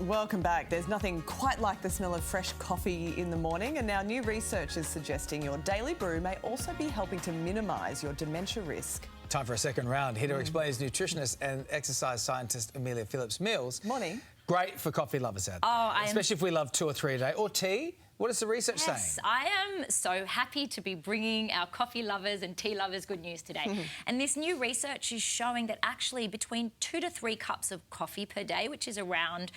Welcome back. There's nothing quite like the smell of fresh coffee in the morning, and now new research is suggesting your daily brew may also be helping to minimise your dementia risk. Time for a second round. Here to explain is nutritionist and exercise scientist Amelia Phillips-Mills. Morning. Great for coffee lovers out there, especially if we love 2 or 3 a day. Or tea. What is the research saying? Yes, I am so happy to be bringing our coffee lovers and tea lovers good news today. And this new research is showing that actually between 2 to 3 cups of coffee per day, which is around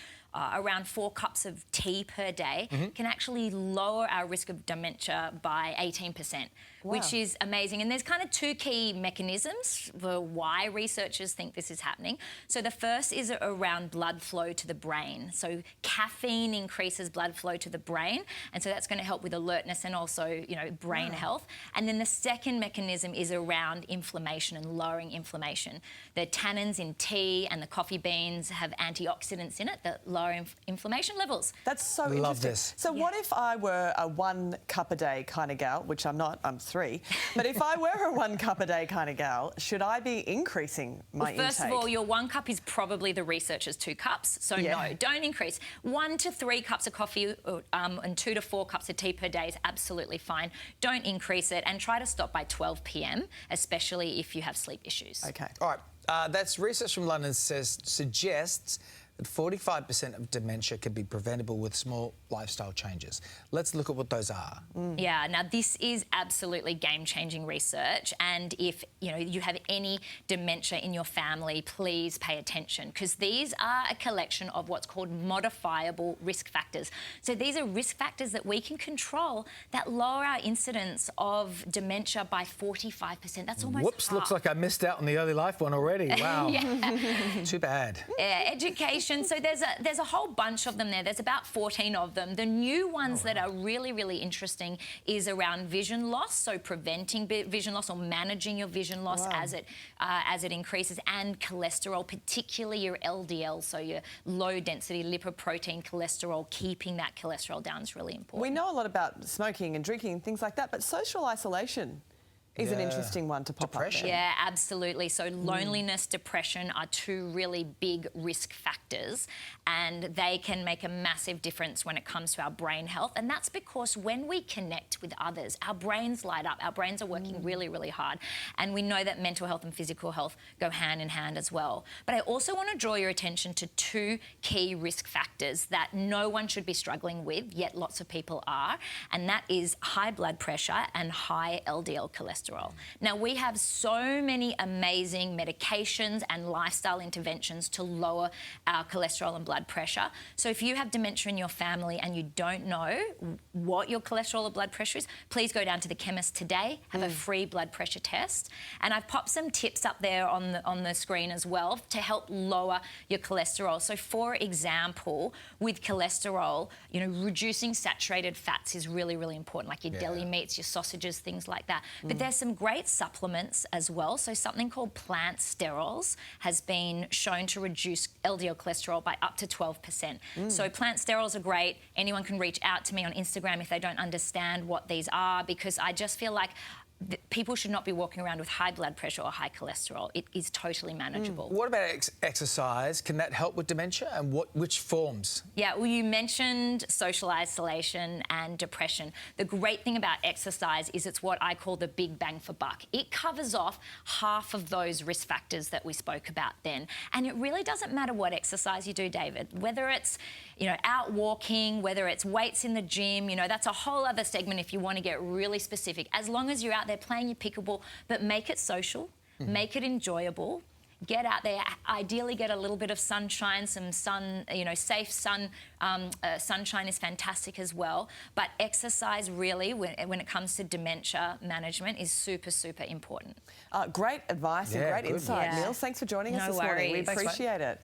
4 cups of tea per day, can actually lower our risk of dementia by 18%, which is amazing. And there's kind of 2 key mechanisms for why researchers think this is happening. So the first is around blood flow to the brain. So caffeine increases blood flow to the brain, and so that's going to help with alertness and also, brain health. And then the second mechanism is around inflammation and lowering inflammation. The tannins in tea and the coffee beans have antioxidants in it that lower inflammation levels. That's so interesting. Love this. So what if I were a 1 cup a day kind of gal, which I'm not, I'm 3, but if I were a 1 cup a day kind of gal, should I be increasing my intake? First of all, your 1 cup is probably the researcher's 2 cups, so no, don't increase. 1 to 3 cups of coffee and 2 to 4 cups of tea per day is absolutely fine. Don't increase it, and try to stop by 12 p.m, especially if you have sleep issues. Okay. All right. That's research from London suggests that 45% of dementia can be preventable with small lifestyle changes. Let's look at what those are. Yeah, now this is absolutely game-changing research, and if you have any dementia in your family, please pay attention, because these are a collection of what's called modifiable risk factors. So these are risk factors that we can control that lower our incidence of dementia by 45%. That's almost Whoops, half. looks like I missed out on the early life one already. Wow. Too bad. Education. So there's a whole bunch of them there. There's about 14 of them. The new ones that are really, really interesting is around vision loss, so preventing vision loss or managing your vision loss as it increases, and cholesterol, particularly your LDL, so your low-density lipoprotein cholesterol. Keeping that cholesterol down is really important. We know a lot about smoking and drinking and things like that, but social isolation is an interesting one to pop up there. Yeah, absolutely. So loneliness, depression are 2 really big risk factors, and they can make a massive difference when it comes to our brain health. And that's because when we connect with others, our brains light up. Our brains are working really, really hard. And we know that mental health and physical health go hand in hand as well. But I also want to draw your attention to 2 key risk factors that no one should be struggling with, yet lots of people are, and that is high blood pressure and high LDL cholesterol. Now, we have so many amazing medications and lifestyle interventions to lower our cholesterol and blood pressure. So if you have dementia in your family and you don't know what your cholesterol or blood pressure is, please go down to the chemist today, have a free blood pressure test. And I've popped some tips up there on the screen as well to help lower your cholesterol. So for example, with cholesterol, reducing saturated fats is really, really important, like your deli meats, your sausages, things like that. But there's some great supplements as well. So something called plant sterols has been shown to reduce LDL cholesterol by up to 12%. So plant sterols are great. Anyone can reach out to me on Instagram if they don't understand what these are, because I just feel like people should not be walking around with high blood pressure or high cholesterol. It is totally manageable. What about exercise? Can that help with dementia, and which forms? Yeah, well, you mentioned social isolation and depression. The great thing about exercise is it's what I call the big bang for buck. It covers off half of those risk factors that we spoke about then. And it really doesn't matter what exercise you do, David, whether it's, out walking, whether it's weights in the gym, that's a whole other segment if you want to get really specific. As long as you're out there playing your pickleball, but make it social, make it enjoyable. Get out there, ideally get a little bit of sunshine, some sun, safe sun. Sunshine is fantastic as well. But exercise really, when it comes to dementia management, is super, super important. Great advice and great insight, Mills. Thanks for joining us this morning. We appreciate it.